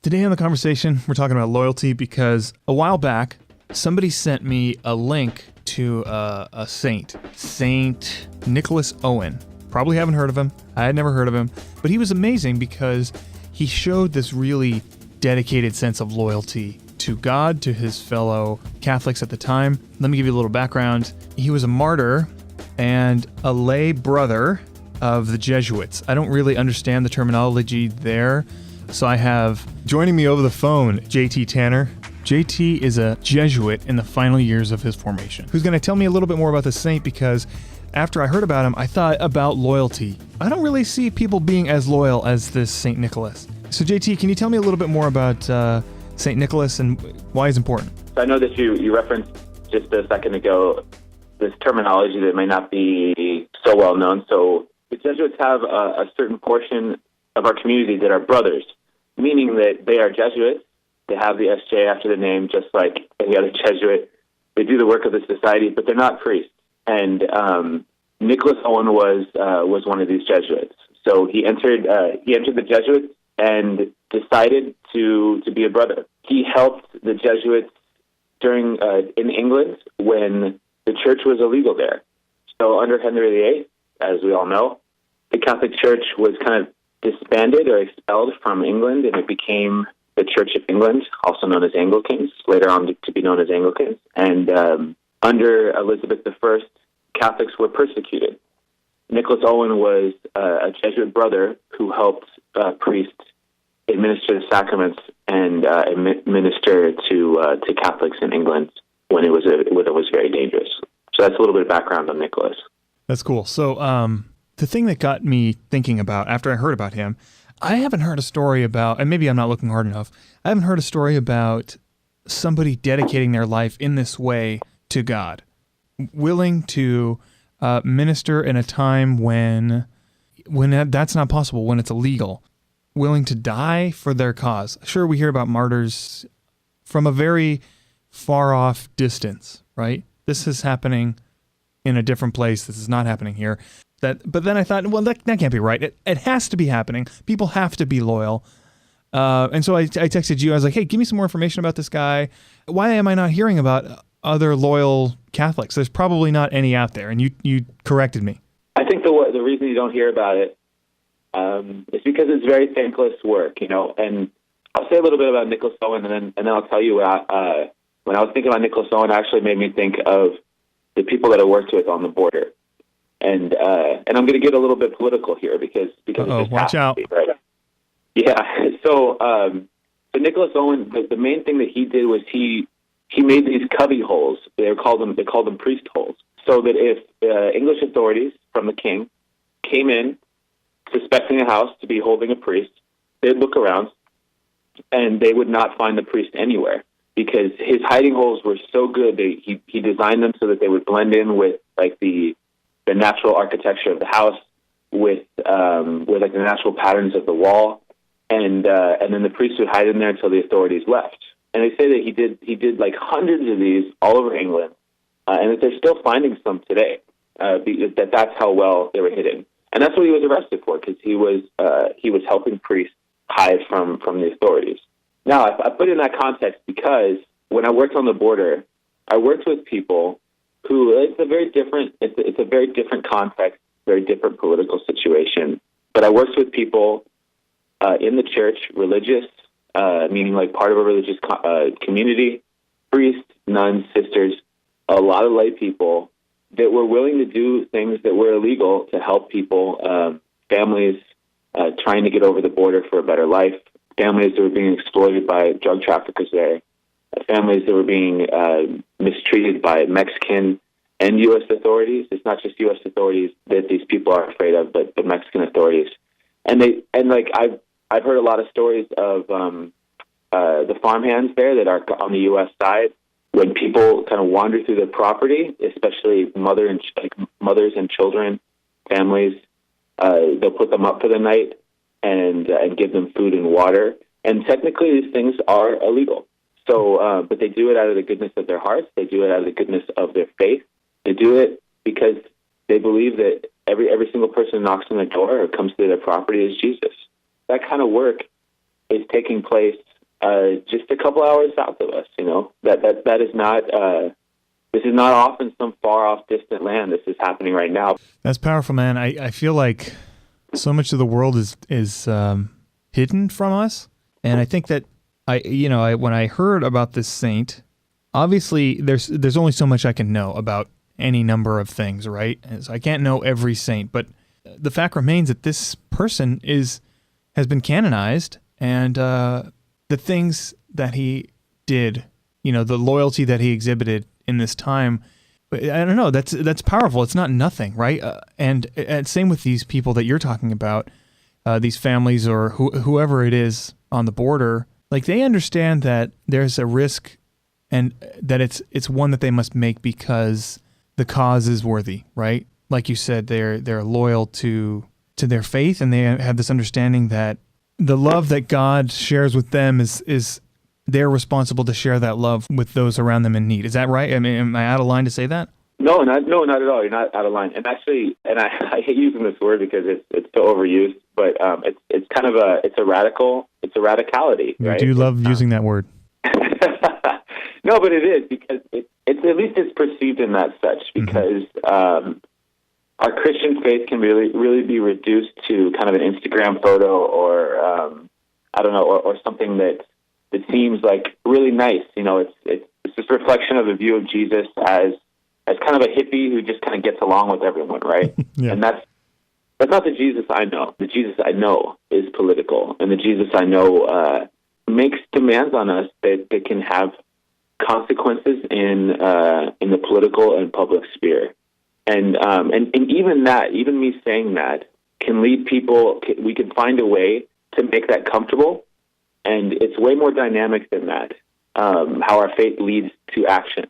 Today on the conversation, we're talking about loyalty because a while back, somebody sent me a link to a saint, Saint Nicholas Owen. Probably haven't heard of him. I had never heard of him, but he was amazing because he showed this really dedicated sense of loyalty to God, to his fellow Catholics at the time. Let me give you a little background. He was a martyr and a lay brother of the Jesuits. I don't really understand the terminology there, so I have joining me over the phone, JT Tanner. JT is a Jesuit in the final years of his formation, who's going to tell me a little bit more about the saint because after I heard about him, I thought about loyalty. I don't really see people being as loyal as this Saint Nicholas. So JT, can you tell me a little bit more about Saint Nicholas and why he's important? I know that you referenced just a second ago this terminology that may not be so well known. So the Jesuits have a certain portion of our community that are brothers, meaning that they are Jesuits. They have the SJ after the name, just like any other Jesuit. They do the work of the society, but they're not priests. And Nicholas Owen was one of these Jesuits. So he entered the Jesuits and decided to be a brother. He helped the Jesuits during in England when the church was illegal there. So under Henry VIII, as we all know, the Catholic Church was kind of disbanded or expelled from England, and it became the Church of England, also known as Anglicans, later on to be known as Anglicans. And under Elizabeth I, Catholics were persecuted. Nicholas Owen was a Jesuit brother who helped priests administer the sacraments and minister to Catholics in England when it was very dangerous. So that's a little bit of background on Nicholas. That's cool. So the thing that got me thinking about after I heard about him, I haven't heard a story about, and maybe I'm not looking hard enough, I haven't heard a story about somebody dedicating their life in this way to God, willing to minister in a time when that's not possible, when it's illegal, willing to die for their cause. Sure, we hear about martyrs from a very far off distance, right? This is happening in a different place. This is not happening here. But then I thought, well, that can't be right. It has to be happening. People have to be loyal. And so I texted you. I was like, hey, give me some more information about this guy. Why am I not hearing about other loyal Catholics? There's probably not any out there. And you corrected me. I think the reason you don't hear about it is because it's very thankless work, you know. And I'll say a little bit about Nicholas Owen, and then I'll tell you when I was thinking about Nicholas Owen, it actually made me think of the people that I worked with on the border. And I'm going to get a little bit political here because watch out. Right? Yeah. So Nicholas Owen, the main thing that he did was he made these cubby holes. They called them priest holes. So that if English authorities from the king came in suspecting a house to be holding a priest, they'd look around and they would not find the priest anywhere because his hiding holes were so good. He designed them so that they would blend in with like the natural architecture of the house, with like the natural patterns of the wall, and then the priest would hide in there until the authorities left. And they say that he did like hundreds of these all over England, and that they're still finding some today. That's how well they were hidden, and that's what he was arrested for because he was helping priests hide from the authorities. Now I put it in that context because when I worked on the border, I worked with people who it's a very different context, very different political situation. But I worked with people in the church, religious, meaning like part of a religious community, priests, nuns, sisters, a lot of lay people that were willing to do things that were illegal to help people, families trying to get over the border for a better life, families that were being exploited by drug traffickers there, families that were being mistreated by Mexican and U.S. authorities. It's not just U.S. authorities that these people are afraid of, but Mexican authorities. And I've heard a lot of stories of the farmhands there that are on the U.S. side. When people kind of wander through their property, especially mothers and children, families, they'll put them up for the night and give them food and water. And technically, these things are illegal. So, but they do it out of the goodness of their hearts. They do it out of the goodness of their faith. They do it because they believe that every single person who knocks on their door or comes to their property is Jesus. That kind of work is taking place just a couple hours south of us. That is not. This is not off in some far off distant land. This is happening right now. That's powerful, man. I feel like so much of the world is hidden from us, and I think that when I heard about this saint, obviously there's only so much I can know about any number of things, right? And so I can't know every saint, but the fact remains that this person has been canonized, and the things that he did, the loyalty that he exhibited in this time, I don't know, that's powerful. It's not nothing, right? And same with these people that you're talking about, these families or whoever it is on the border, like they understand that there's a risk and that it's one that they must make because the cause is worthy, right? Like you said, they're loyal to their faith, and they have this understanding that the love that God shares with them is they're responsible to share that love with those around them in need. Is that right? I mean, am I out of line to say that? No, not at all. You're not out of line. And actually, I hate using this word because it's so overused, but it's kind of a radicality. You right? do love using that word. No, but it is because it's at least it's perceived in that such, because our Christian faith can really be reduced to kind of an Instagram photo or I don't know, or something that seems like really nice. It's this reflection of a view of Jesus as kind of a hippie who just kind of gets along with everyone, right? Yeah. And that's not the Jesus I know. The Jesus I know is political, and the Jesus I know makes demands on us that can have consequences in the political and public sphere. And even me saying that can lead people. We can find a way to make that comfortable, and it's way more dynamic than that. How our faith leads to action.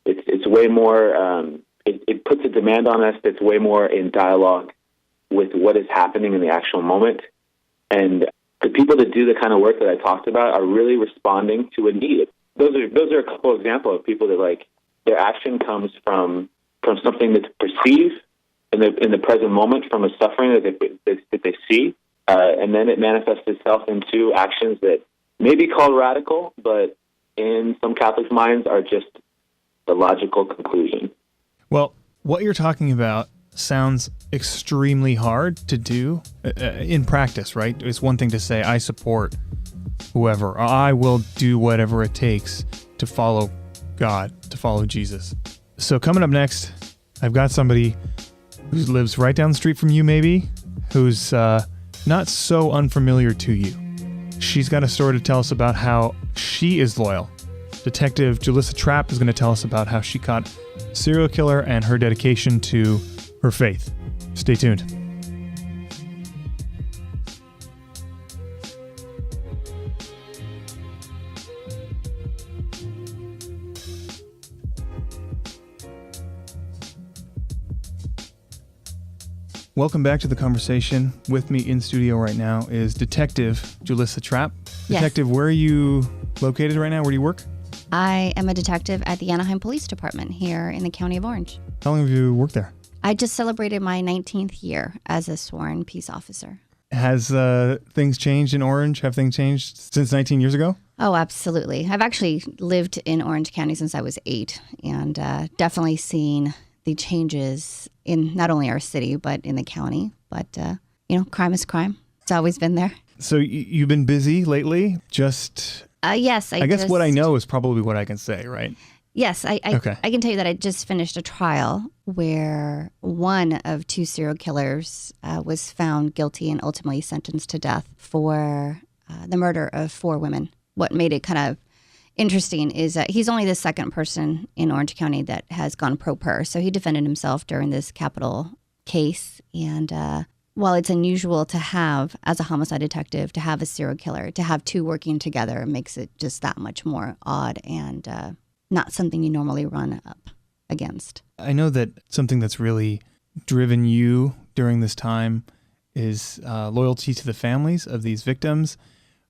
It's way more. It puts a demand on us that's way more in dialogue with what is happening in the actual moment. And the people that do the kind of work that I talked about are really responding to a need. Those are a couple of examples of people that, like, their action comes from something that's perceived in the present moment, from a suffering that they see, and then it manifests itself into actions that may be called radical, but in some Catholic minds are just the logical conclusion. Well, what you're talking about sounds extremely hard to do in practice, right? It's one thing to say, I support whoever, or I will do whatever it takes to follow God, to follow Jesus. So coming up next, I've got somebody who lives right down the street from you, maybe, who's not so unfamiliar to you. She's got a story to tell us about how she is loyal. Detective Julissa Trapp is going to tell us about how she caught a serial killer and her dedication to her faith. Stay tuned. Welcome back to the conversation. With me in studio right now is Detective Julissa Trapp. Yes. Detective, where are you located right now? Where do you work? I am a detective at the Anaheim Police Department here in the County of Orange. How long have you worked there? I just celebrated my 19th year as a sworn peace officer. Has things changed in Orange? Have things changed since 19 years ago? Oh, absolutely. I've actually lived in Orange County since I was 8, and definitely seen the changes in not only our city, but in the county. But, crime is crime. It's always been there. So you've been busy lately? Yes. I guess what I know is probably what I can say, right? Yes, I Okay. I can tell you that I just finished a trial where one of 2 serial killers was found guilty and ultimately sentenced to death for the murder of 4 women. What made it kind of interesting is that he's only the second person in Orange County that has gone pro per. So he defended himself during this capital case. And while it's unusual to have, as a homicide detective, to have a serial killer, to have 2 working together makes it just that much more odd and not something you normally run up against. I know that something that's really driven you during this time is loyalty to the families of these victims.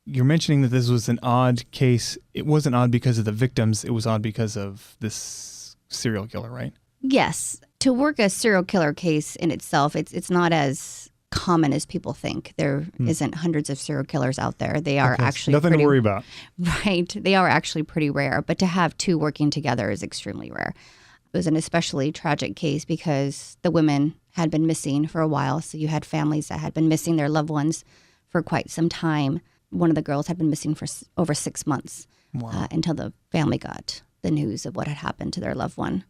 You're mentioning that this was an odd case. It wasn't odd because of the victims. It was odd because of this serial killer, right? Yes. To work a serial killer case in itself, it's not as common as people think. There isn't hundreds of serial killers out there. They are actually nothing to worry about. Right. They are actually pretty rare. But to have two working together is extremely rare. It was an especially tragic case because the women had been missing for a while. So you had families that had been missing their loved ones for quite some time. One of the girls had been missing for over 6 months until the family got the news of what had happened to their loved one.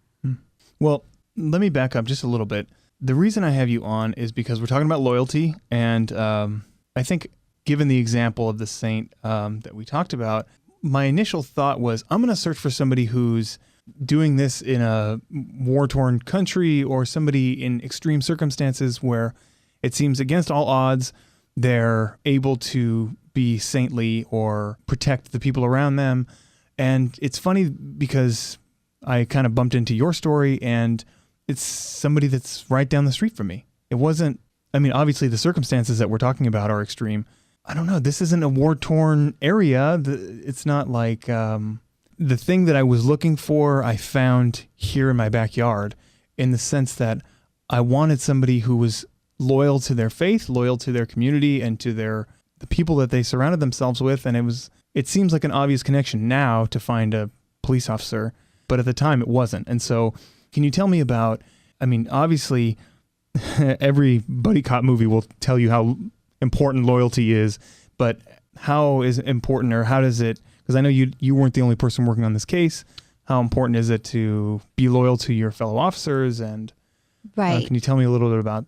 Well, let me back up just a little bit. The reason I have you on is because we're talking about loyalty. And I think given the example of the saint that we talked about, my initial thought was, I'm going to search for somebody who's doing this in a war-torn country or somebody in extreme circumstances where it seems against all odds they're able to be saintly or protect the people around them. And it's funny because I kind of bumped into your story and it's somebody that's right down the street from me. It wasn't, I mean, obviously the circumstances that we're talking about are extreme. I don't know. This isn't a war-torn area. It's not like the thing that I was looking for, I found here in my backyard, in the sense that I wanted somebody who was loyal to their faith, loyal to their community, and to the people that they surrounded themselves with. And it seems like an obvious connection now to find a police officer, but at the time it wasn't. And so can you tell me about, I mean, obviously every buddy cop movie will tell you how important loyalty is, but how is it important, or how does it, because I know you weren't the only person working on this case, how important is it to be loyal to your fellow officers? And right. Can you tell me a little bit about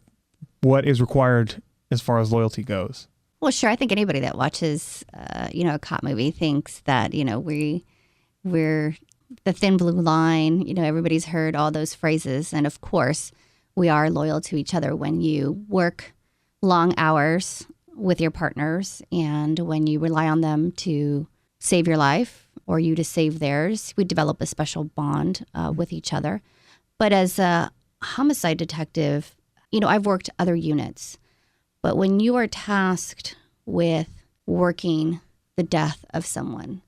what is required as far as loyalty goes? Well, sure. I think anybody that watches, a cop movie thinks that, we're the thin blue line. Everybody's heard all those phrases. And of course, we are loyal to each other when you work long hours with your partners and when you rely on them to save your life or you to save theirs. We develop a special bond with each other. But as a homicide detective, I've worked other units. But when you are tasked with working the death of someone,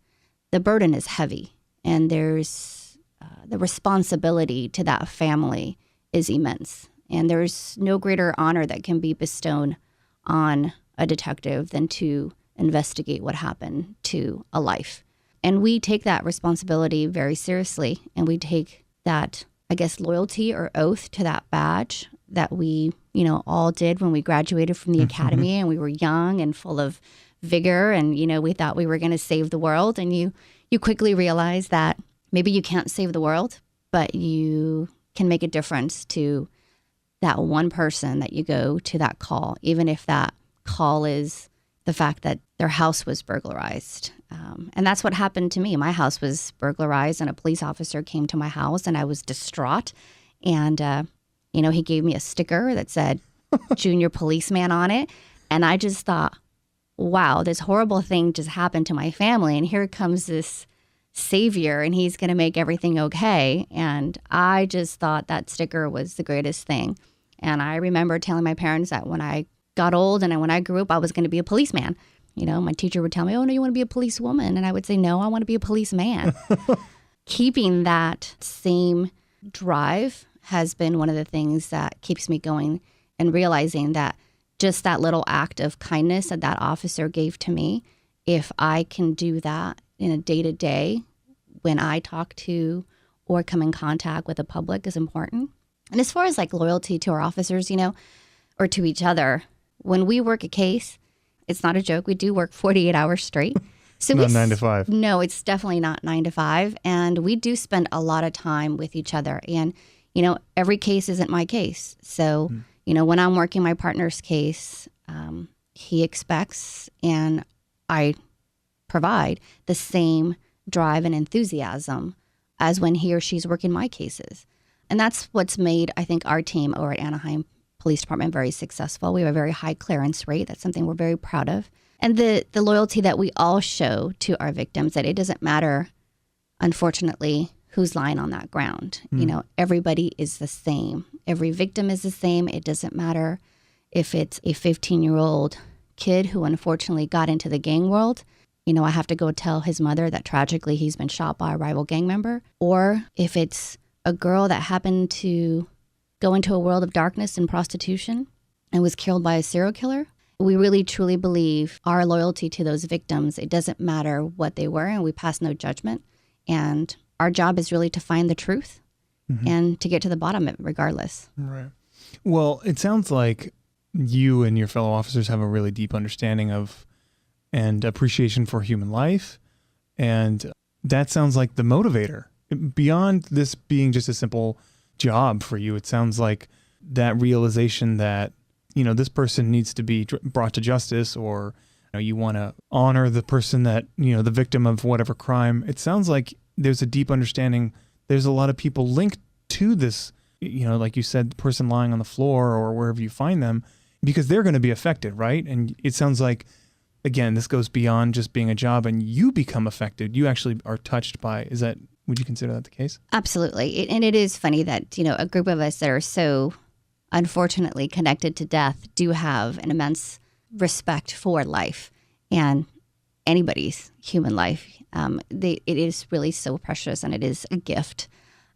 the burden is heavy, and there's the responsibility to that family is immense. And there's no greater honor that can be bestowed on a detective than to investigate what happened to a life. And we take that responsibility very seriously, and we take that, loyalty or oath to that badge that we, all did when we graduated from the academy and we were young and full of vigor and, we thought we were going to save the world. And you quickly realize that maybe you can't save the world, but you can make a difference to that one person that you go to that call, even if that call is the fact that their house was burglarized. And that's what happened to me. My house was burglarized and a police officer came to my house and I was distraught. And, he gave me a sticker that said junior policeman on it. And I just thought, wow, this horrible thing just happened to my family. And here comes this savior and he's going to make everything okay. And I just thought that sticker was the greatest thing. And I remember telling my parents that when I got old and when I grew up, I was going to be a policeman. My teacher would tell me, oh, no, you want to be a policewoman? And I would say, no, I want to be a policeman. Keeping that same drive has been one of the things that keeps me going, and realizing that just that little act of kindness that that officer gave to me, if I can do that in a day-to-day when I talk to or come in contact with the public is important. And as far as loyalty to our officers, or to each other, when we work a case, it's not a joke. We do work 48 hours straight. So not 9 to 5. No, it's definitely not 9 to 5. And we do spend a lot of time with each other. And, every case isn't my case. So, when I'm working my partner's case, he expects and I provide the same drive and enthusiasm as when he or she's working my cases. And that's what's made, I think, our team over at Anaheim Police Department very successful. We have a very high clearance rate. That's something we're very proud of. And the loyalty that we all show to our victims, that it doesn't matter, unfortunately, who's lying on that ground. Everybody is the same. Every victim is the same. It doesn't matter if it's a 15-year-old kid who unfortunately got into the gang world. I have to go tell his mother that tragically he's been shot by a rival gang member. Or if it's a girl that happened to go into a world of darkness and prostitution, and was killed by a serial killer. We really truly believe our loyalty to those victims, it doesn't matter what they were, and we pass no judgment. And our job is really to find the truth and to get to the bottom of it regardless. Right. Well, it sounds like you and your fellow officers have a really deep understanding of and appreciation for human life. And that sounds like the motivator. Beyond this being just a simple job for you, it sounds like that realization that, this person needs to be brought to justice, or you want to honor the person that, the victim of whatever crime. It sounds like there's a deep understanding. There's a lot of people linked to this, like you said, the person lying on the floor or wherever you find them, because they're going to be affected, right? And it sounds like, again, this goes beyond just being a job, and you become affected. You actually are touched by, would you consider that the case? Absolutely. And it is funny that, a group of us that are so unfortunately connected to death do have an immense respect for life and anybody's human life. It is really so precious, and it is a gift.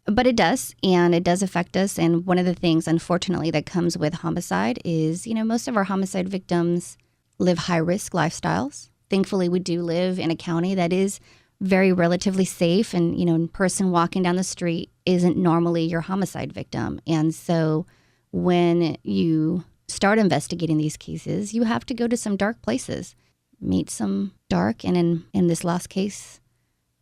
But it does, and it does affect us. And one of the things, unfortunately, that comes with homicide is, most of our homicide victims live high-risk lifestyles. Thankfully, we do live in a county that is very relatively safe, and, a person walking down the street isn't normally your homicide victim. And so when you start investigating these cases, you have to go to some dark places, meet some dark, and in this last case,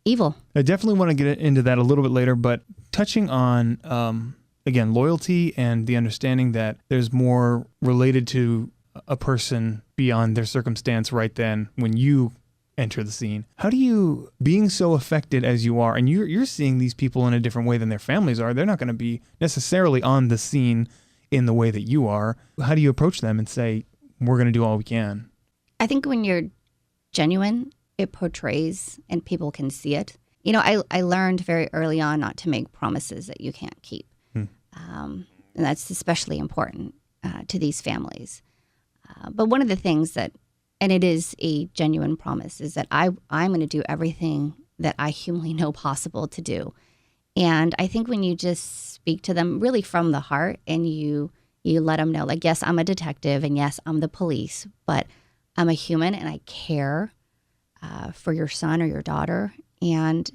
evil. I definitely want to get into that a little bit later, but touching on, again, loyalty and the understanding that there's more related to a person beyond their circumstance right then when you enter the scene. How do you, being so affected as you are, and you're seeing these people in a different way than their families are, they're not going to be necessarily on the scene in the way that you are. How do you approach them and say, we're going to do all we can? I think when you're genuine, it portrays and people can see it. I learned very early on not to make promises that you can't keep. And that's especially important to these families. But one of the things that, and it is a genuine promise, is that I'm going to do everything that I humanly know possible to do. And I think when you just speak to them really from the heart, and you let them know, like, yes, I'm a detective, and yes, I'm the police, but I'm a human, and I care for your son or your daughter. And,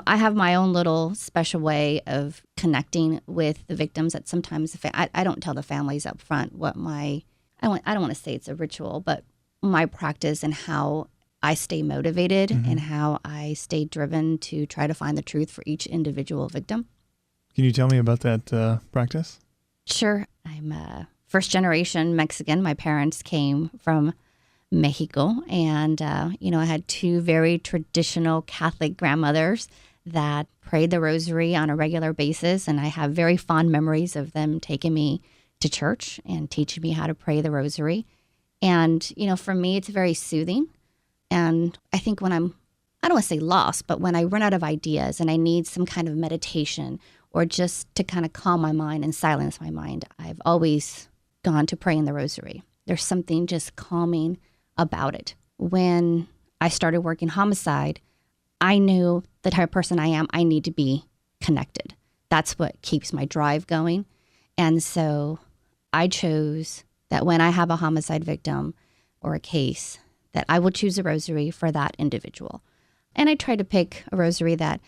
I have my own little special way of connecting with the victims that sometimes I don't tell the families up front what I don't want to say it's a ritual, but my practice and how I stay motivated and how I stay driven to try to find the truth for each individual victim. Can you tell me about that practice? Sure. I'm a first generation Mexican. My parents came from Mexico, and, I had two very traditional Catholic grandmothers that prayed the rosary on a regular basis, and I have very fond memories of them taking me to church and teaching me how to pray the rosary. And, for me, it's very soothing. And I think when I don't want to say lost, but when I run out of ideas and I need some kind of meditation or just to kind of calm my mind and silence my mind, I've always gone to praying the rosary. There's something just calming about it. When I started working homicide, I knew the type of person I am, I need to be connected. That's what keeps my drive going. And so I chose that when I have a homicide victim or a case, that I will choose a rosary for that individual. And I try to pick a rosary that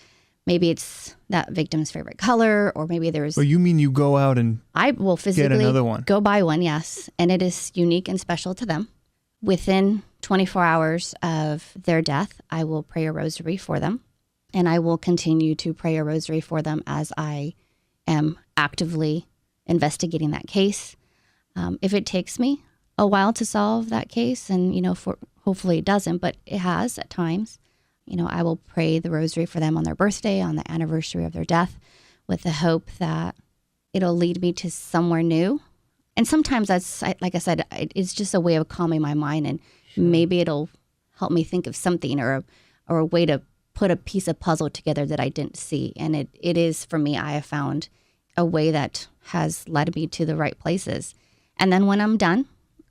maybe it's that victim's favorite color, or maybe there's... Oh, you mean you go out and I will physically get another one. Go buy one, yes. And it is unique and special to them. Within 24 hours of their death, I will pray a rosary for them. And I will continue to pray a rosary for them as I am actively investigating that case. If it takes me a while to solve that case, and, hopefully it doesn't, but it has at times, I will pray the rosary for them on their birthday, on the anniversary of their death, with the hope that it'll lead me to somewhere new. And sometimes that's, like I said, it's just a way of calming my mind, and maybe it'll help me think of something or a way to put a piece of puzzle together that I didn't see. And it is, for me, I have found a way that has led me to the right places. And then when I'm done,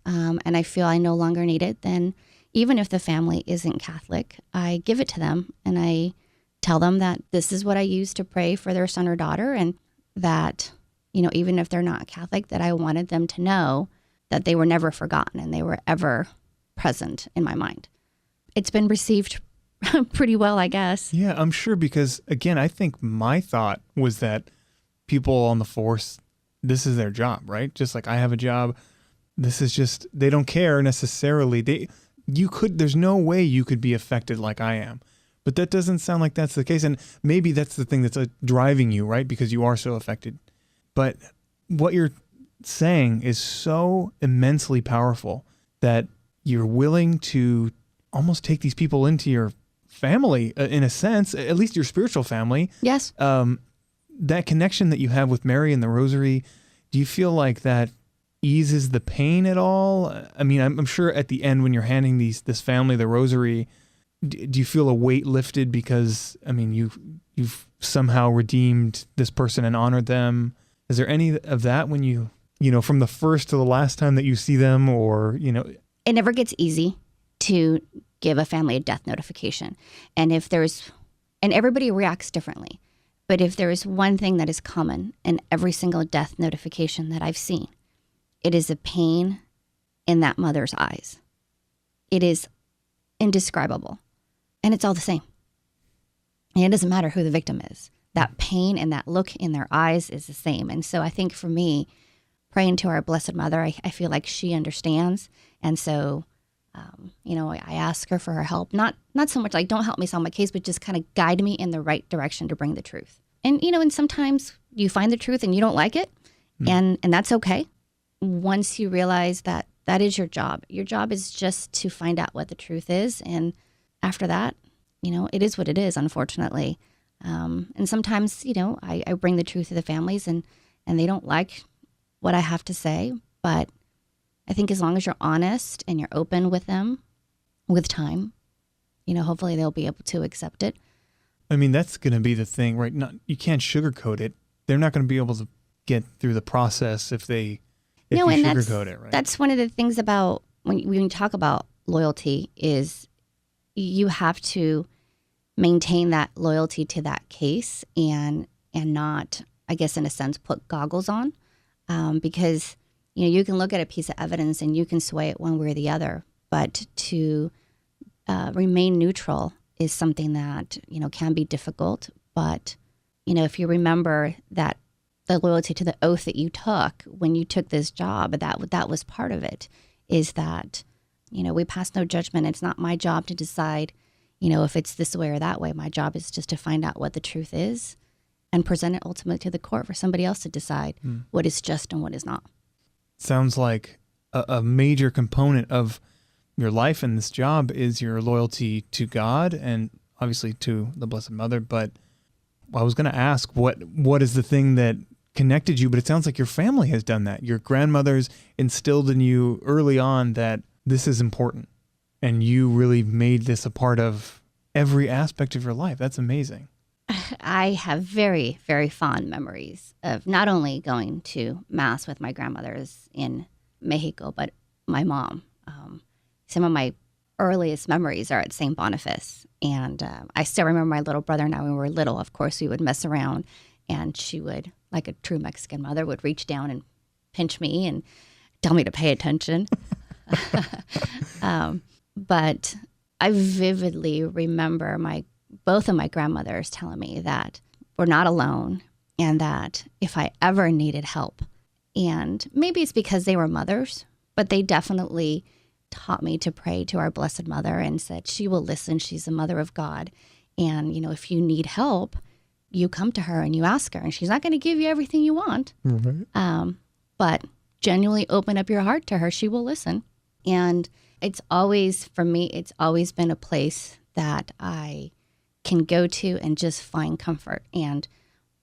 and I feel I no longer need it, then even if the family isn't Catholic, I give it to them, and I tell them that this is what I use to pray for their son or daughter, and that, even if they're not Catholic, that I wanted them to know that they were never forgotten and they were ever present in my mind. It's been received pretty well, I guess. Yeah, I'm sure, because again, I think my thought was that people on the force, this is their job, right? Just like I have a job. This is just, they don't care necessarily. There's no way you could be affected like I am. But that doesn't sound like that's the case. And maybe that's the thing that's driving you, right? Because you are so affected. But what you're saying is so immensely powerful that you're willing to almost take these people into your family, in a sense, at least your spiritual family. Yes. That connection that you have with Mary and the Rosary, do you feel like that eases the pain at all? I mean, I'm sure at the end when you're handing this family the Rosary, do you feel a weight lifted because, I mean, you've somehow redeemed this person and honored them? Is there any of that when you from the first to the last time that you see them, or, It never gets easy to give a family a death notification. And everybody reacts differently. But if there is one thing that is common in every single death notification that I've seen, it is a pain in that mother's eyes. It is indescribable. And it's all the same. And it doesn't matter who the victim is. That pain and that look in their eyes is the same. And so I think for me, praying to our Blessed Mother, I feel like she understands. And so, I ask her for her help. Not so much like, don't help me solve my case, but just kind of guide me in the right direction to bring the truth. And, and sometimes you find the truth and you don't like it. And that's okay. Once you realize that is your job. Your job is just to find out what the truth is. And after that, it is what it is, unfortunately. And sometimes, I bring the truth to the families and they don't like what I have to say. But I think as long as you're honest and you're open with them with time, hopefully they'll be able to accept it. I mean, that's going to be the thing, right? You can't sugarcoat it. They're not going to be able to get through the process if you sugarcoat it, right? That's one of the things about when you talk about loyalty is you have to maintain that loyalty to that case and not, I guess, in a sense, put goggles on, because you can look at a piece of evidence and you can sway it one way or the other, but to remain neutral is something that can be difficult. But if you remember that the loyalty to the oath that you took when you took this job, that was part of it, is that we pass no judgment. It's not my job to decide if it's this way or that way. My job is just to find out what the truth is and present it ultimately to the court for somebody else to decide what is just and what is not. Sounds like a major component of your life in this job is your loyalty to God and obviously to the Blessed Mother. But I was going to ask, what is the thing that connected you? But it sounds like your family has done that. Your grandmother's instilled in you early on that this is important, and you really made this a part of every aspect of your life. That's amazing. I have very, very fond memories of not only going to Mass with my grandmothers in Mexico, but my mom. Some of my earliest memories are at St. Boniface. And I still remember my little brother and I, when we were little, of course, we would mess around. And she would, like a true Mexican mother, would reach down and pinch me and tell me to pay attention. But I vividly remember both of my grandmothers telling me that we're not alone and that if I ever needed help, and maybe it's because they were mothers, but they definitely taught me to pray to our Blessed Mother and said, she will listen. She's the Mother of God. And, if you need help, you come to her and you ask her, and she's not going to give you everything you want. Mm-hmm. But genuinely open up your heart to her. She will listen. And it's always, for me, it's always been a place that I can go to and just find comfort. And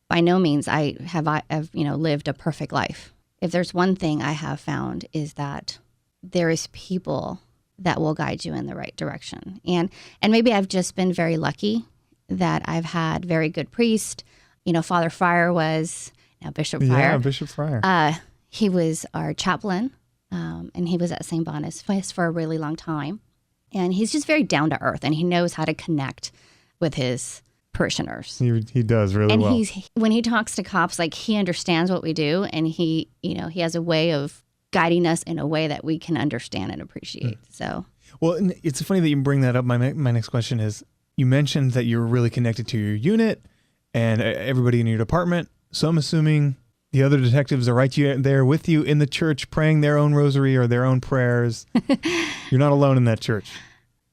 by no means I've lived a perfect life. If there's one thing I have found is that there is people that will guide you in the right direction. And maybe I've just been very lucky that I've had very good priests. Father Fryer was, Bishop Fryer. Yeah, Bishop Fryer. He was our chaplain, and he was at St. Boniface for a really long time. And he's just very down to earth, and he knows how to connect with his parishioners. He does really well. And when he talks to cops, like, he understands what we do, and he has a way of guiding us in a way that we can understand and appreciate. So, well, and it's funny that you bring that up. My next question is, you mentioned that you're really connected to your unit and everybody in your department. So I'm assuming the other detectives are there with you in the church praying their own rosary or their own prayers. You're not alone in that church.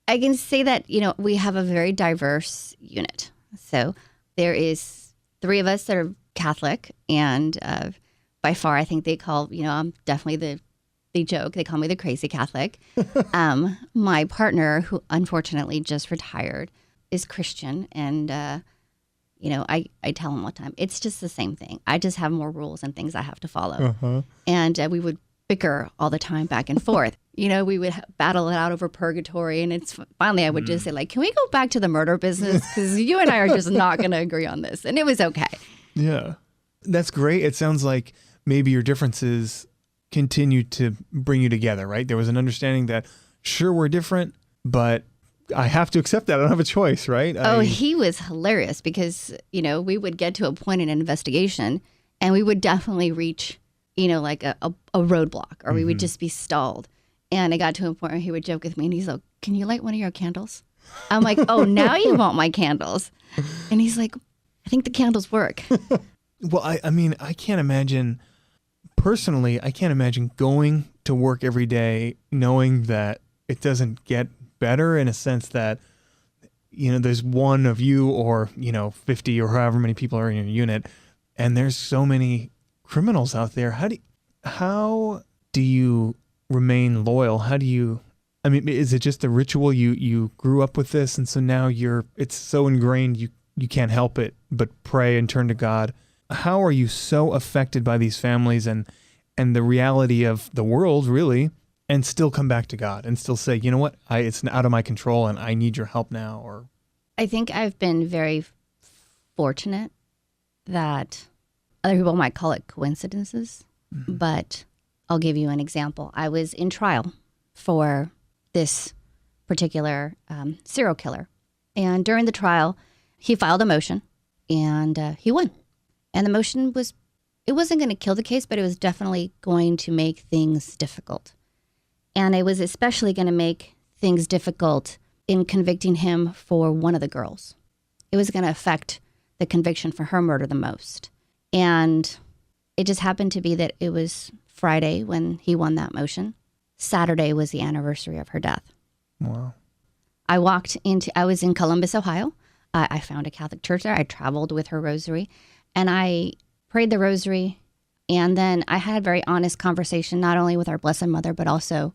I can say that, we have a very diverse unit. So there is 3 of us that are Catholic, and by far, I think they call, I'm definitely they joke, they call me the crazy Catholic. My partner, who unfortunately just retired, is Christian, and I tell him all the time, it's just the same thing. I just have more rules and things I have to follow. Uh-huh. And we would bicker all the time back and forth. We would battle it out over purgatory, and finally I would just say, like, can we go back to the murder business? Because you and I are just not going to agree on this. And it was okay. Yeah. That's great. It sounds like maybe your differences continue to bring you together, right? There was an understanding that, sure, we're different, but I have to accept that. I don't have a choice, right? He was hilarious because, we would get to a point in an investigation and we would definitely reach, like a roadblock, or we would just be stalled. And I got to a point where he would joke with me and he's like, can you light one of your candles? I'm like, oh, now you want my candles. And he's like, I think the candles work. Well, I can't imagine, personally, I can't imagine going to work every day knowing that it doesn't get better, in a sense that, there's one of you or, 50 or however many people are in your unit, and there's so many criminals out there. How do you remain loyal? Is it just a ritual? You grew up with this, and so now it's so ingrained you can't help it but pray and turn to God. How are you so affected by these families and the reality of the world, really, and still come back to God and still say, you know what, it's out of my control and I need your help now? Or I think I've been very fortunate that other people might call it coincidences, but I'll give you an example. I was in trial for this particular serial killer, and during the trial, he filed a motion, and he won. And the motion it wasn't going to kill the case, but it was definitely going to make things difficult. And it was especially going to make things difficult in convicting him for one of the girls. It was going to affect the conviction for her murder the most. And it just happened to be that it was Friday when he won that motion. Saturday was the anniversary of her death. Wow. I was in Columbus, Ohio. I found a Catholic church there. I traveled with her rosary, and I prayed the rosary. And then I had a very honest conversation, not only with our Blessed Mother, but also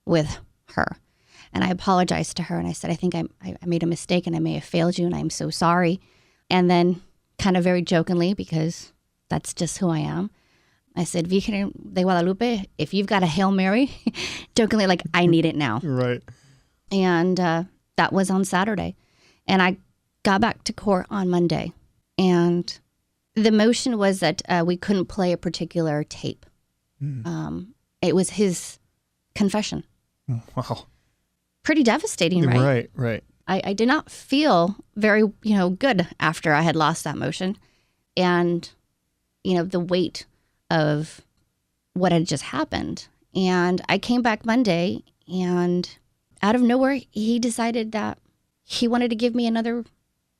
with her. And I apologized to her, and I said, I think I made a mistake and I may have failed you, and I'm so sorry. And then, kind of very jokingly, because that's just who I am, I said, Virgen de Guadalupe, if you've got a Hail Mary, jokingly, like, I need it now. Right. And that was on Saturday. And I got back to court on Monday. And the motion was that we couldn't play a particular tape. It was his confession. Wow. Pretty devastating, right? Right. I did not feel very, good after I had lost that motion. And, the weight of what had just happened. And I came back Monday, and out of nowhere, he decided that he wanted to give me another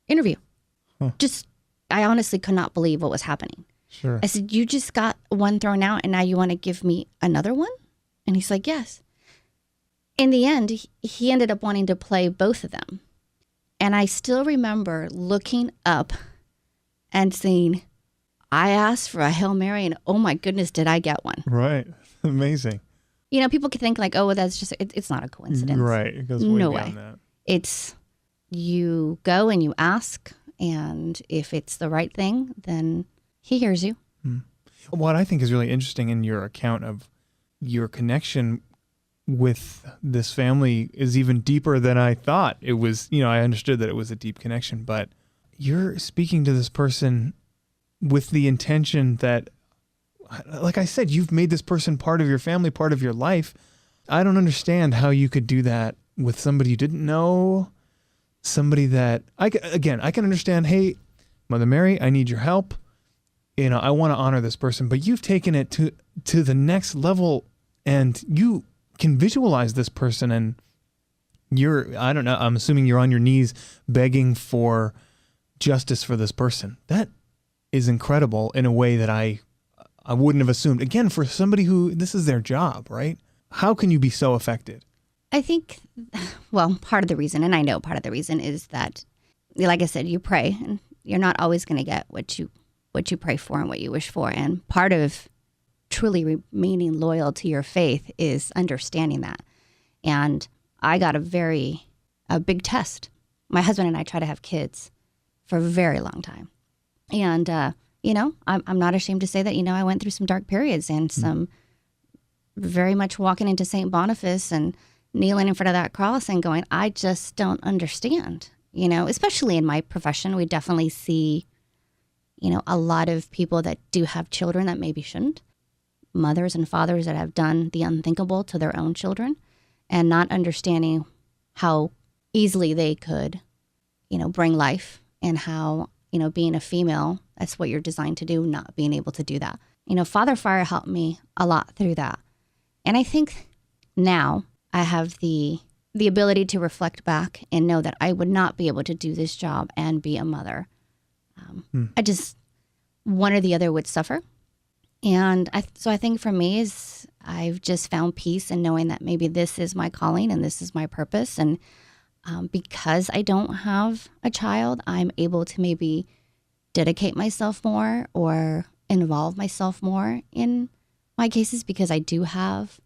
interview. Huh. I honestly could not believe what was happening. Sure. I said, you just got one thrown out and now you want to give me another one? And he's like, yes. In the end, he ended up wanting to play both of them. And I still remember looking up and saying, I asked for a Hail Mary, and oh my goodness, did I get one. Right. Amazing. People could think like, oh, well, that's just, it's not a coincidence. Right. It goes way no beyond way. that. It's, you go and you ask, and if it's the right thing, then he hears you. What I think is really interesting in your account of your connection with this family is even deeper than I thought it was. I understood that it was a deep connection, but you're speaking to this person with the intention that, like I said, you've made this person part of your family, part of your life. I don't understand how you could do that with somebody you didn't know, somebody that, I can understand, hey, Mother Mary, I need your help. I want to honor this person, but you've taken it to the next level And you can visualize this person, and I don't know, I'm assuming you're on your knees begging for justice for this person. That is incredible in a way that I wouldn't have assumed. Again, for somebody who this is their job, right? How can you be so affected? I think, well, part of the reason, and I know part of the reason, is that, like I said, you pray, and you're not always going to get what you pray for and what you wish for. And part of truly remaining loyal to your faith is understanding that. And I got a big test. My husband and I tried to have kids for a very long time. And, I'm not ashamed to say that, I went through some dark periods and some very much walking into St. Boniface and kneeling in front of that cross and going, I just don't understand, especially in my profession. We definitely see, a lot of people that do have children that maybe shouldn't, mothers and fathers that have done the unthinkable to their own children, and not understanding how easily they could, bring life, and how, being a female, that's what you're designed to do, not being able to do that. Father Fire helped me a lot through that. And I think now I have the ability to reflect back and know that I would not be able to do this job and be a mother. I just, one or the other would suffer. And so I think for me is I've just found peace in knowing that maybe this is my calling and this is my purpose. And because I don't have a child, I'm able to maybe dedicate myself more or involve myself more in my cases, because I do have,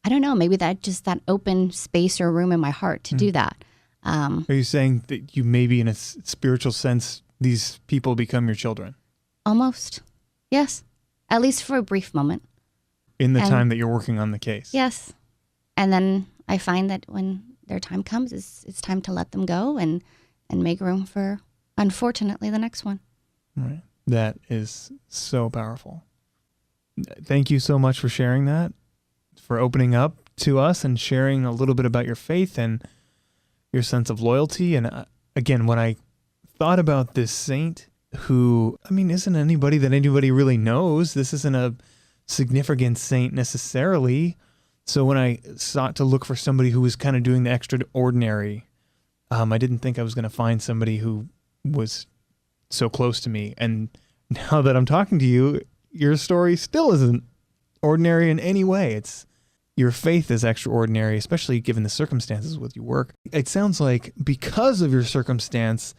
I don't know, maybe that open space or room in my heart to do that. Are you saying that you maybe in a spiritual sense, these people become your children? Almost. Yes. At least for a brief moment. In the time that you're working on the case? Yes. And then I find that when their time comes, it's time to let them go and make room for, unfortunately, the next one. Right. That is so powerful. Thank you so much for sharing that, for opening up to us and sharing a little bit about your faith and your sense of loyalty. And again, when I thought about this saint who, isn't anybody that anybody really knows. This isn't a significant saint necessarily. So when I sought to look for somebody who was kind of doing the extraordinary, I didn't think I was going to find somebody who was so close to me. And now that I'm talking to you, your story still isn't ordinary in any way. Your faith is extraordinary, especially given the circumstances with your work. It sounds like because of your circumstance,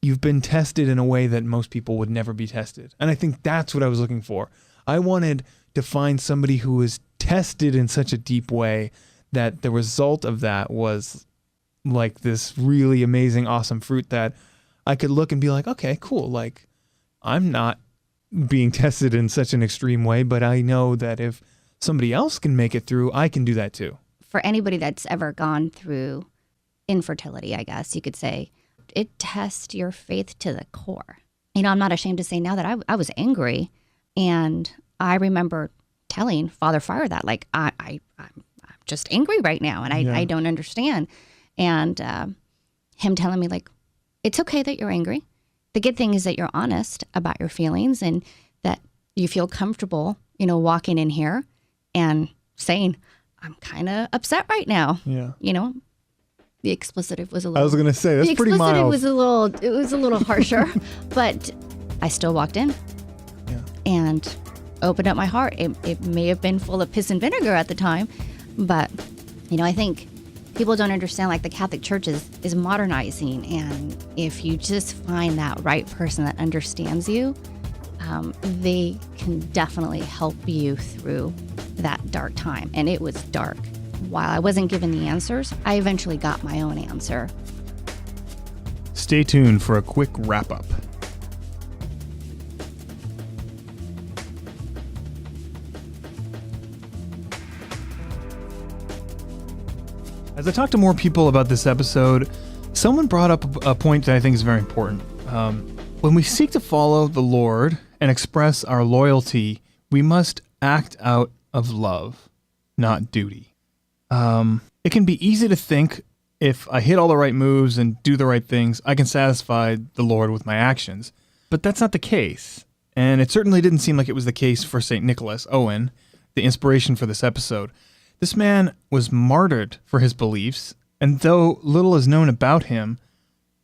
you've been tested in a way that most people would never be tested. And I think that's what I was looking for. I wanted to find somebody who was tested in such a deep way that the result of that was like this really amazing, awesome fruit that I could look and be like, okay, cool. Like, I'm not being tested in such an extreme way, but I know that if somebody else can make it through, I can do that too. For anybody that's ever gone through infertility, I guess you could say, it tests your faith to the core. I'm not ashamed to say now that I was angry, and I remember telling Father Fire that, like, I'm just angry right now, and I don't understand. And him telling me, like, it's okay that you're angry. The good thing is that you're honest about your feelings and that you feel comfortable, walking in here and saying, I'm kind of upset right now. Yeah. The explicitive was a little... I was going to say, that's pretty mild. The explicitive was a little harsher, but I still walked in and opened up my heart. It may have been full of piss and vinegar at the time, but, I think people don't understand, like, the Catholic Church is modernizing, and if you just find that right person that understands you, they can definitely help you through that dark time. And it was dark. While I wasn't given the answers, I eventually got my own answer. Stay tuned for a quick wrap-up. As I talk to more people about this episode, someone brought up a point that I think is very important. When we seek to follow the Lord and express our loyalty, we must act out of love, not duty. It can be easy to think if I hit all the right moves and do the right things, I can satisfy the Lord with my actions. But that's not the case. And it certainly didn't seem like it was the case for St. Nicholas Owen, the inspiration for this episode. This man was martyred for his beliefs, and though little is known about him,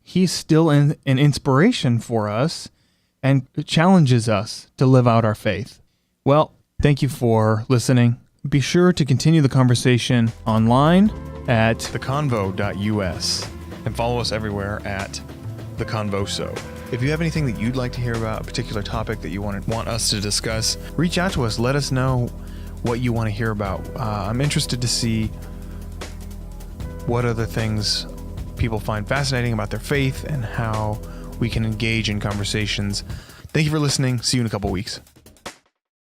he's still an inspiration for us and challenges us to live out our faith. Well, thank you for listening. Be sure to continue the conversation online at theconvo.us and follow us everywhere at The Convoso. If you have anything that you'd like to hear about, a particular topic that you want us to discuss, reach out to us. Let us know what you want to hear about. I'm interested to see what other things people find fascinating about their faith and how we can engage in conversations. Thank you for listening. See you in a couple weeks.